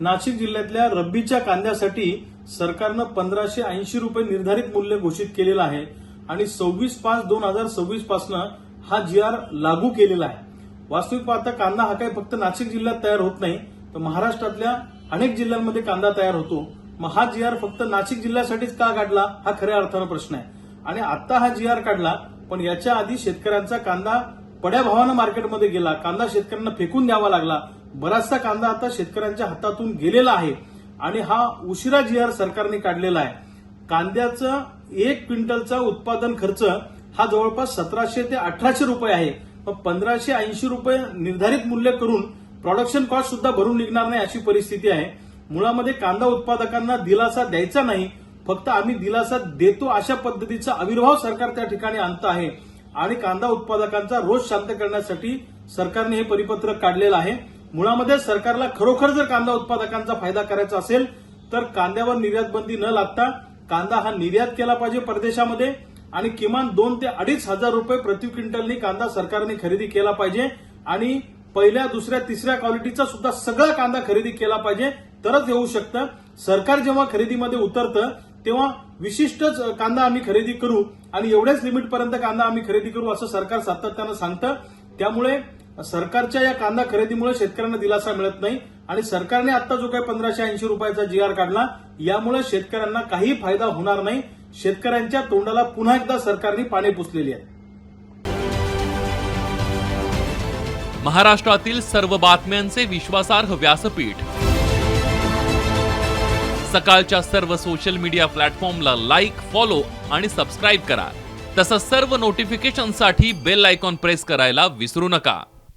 नाशिक जिल्ह्यातल्या रब्बीच्या कांद्यासाठी सरकारनं 1580 रुपये निर्धारित मूल्य घोषित केलेलं आहे आणि 26/5/2026 पासून हा GR लागू केलेला आहे। वास्तविक पाहता कांदा हा काही फक्त नाशिक जिल्ह्यात तयार होत नाही, तर महाराष्ट्रातल्या अनेक जिल्ह्यांमध्ये कांदा तयार होतो। मग हा GR फक्त नाशिक जिल्ह्यासाठीच का काढला हा खऱ्या अर्थानं प्रश्न आहे। आणि आता हा GR काढला, पण याच्या आधी शेतकऱ्यांचा कांदा पड्या भावानं मार्केटमध्ये गेला, कांदा शेतकऱ्यांना फेकून द्यावा लागला। बराचसा कांदा आता शेतकऱ्यांच्या हातातून गेलेला आहे आणि हा उशिरा GR सरकारने काढलेला आहे। कांद्याचं 1 क्विंटलचा उत्पादन खर्च हा जवळपास 1700 ते 1800 रुपये आहे। मग 1580 रुपये निर्धारित मूल्य करून प्रोडक्शन कॉस्ट सुद्धा भरून निघणार नाही अशी परिस्थिती आहे। मुळामध्ये कांदा उत्पादकांना दिलासा द्यायचा नाही, फक्त आम्ही दिलासा देतो अशा पद्धतीचा आविर्भाव सरकार त्या ठिकाणी आणत आहे आणि कांदा उत्पादकांचा रोष शांत करण्यासाठी सरकारने हे परिपत्रक काढलेलं आहे। मुळामध्ये सरकारला खरोखर जर कांदा उत्पादकांचा फायदा करायचा असेल तर कांद्यावर निर्यात बंदी न लागता कांदा हा निर्यात केला पाहिजे परदेशामध्ये आणि किमान 2 ते 2.5 हजार रुपये प्रति क्विंटलनी कांदा सरकारने खरेदी केला पाहिजे आणि पहिल्या, दुसऱ्या, तिसऱ्या क्वालिटीचा सुद्धा सगळा कांदा खरेदी केला पाहिजे, तरच येऊ शकतं। सरकार जेव्हा खरेदीमध्ये उतरतं तेव्हा विशिष्टच कांदा आम्ही खरेदी करू आणि एवढ्याच लिमिटपर्यंत कांदा आम्ही खरेदी करू असं सरकार सातत्यानं सांगतं। त्यामुळे सरकारच्या या कांदा खरेदीमुळे शेतकऱ्यांना दिलासा मिळत नाही आणि सरकारने आता जो काही 1580 रुपयाचा GR काढला यामुळे शेतकऱ्यांना काही फायदा होणार नाही। शेतकऱ्यांच्या तोंडाला पुन्हा एकदा सरकारने पाणी पुसलेली आहे। महाराष्ट्रातील सर्व बातम्यांचे विश्वासार्ह व्यासपीठ, सकाळच्या सर्व सोशल मीडिया प्लॅटफॉर्मला लाईक, फॉलो आणि सबस्क्राईब करा। तसंच सर्व नोटिफिकेशनसाठी बेल आयकॉन प्रेस करायला विसरू नका।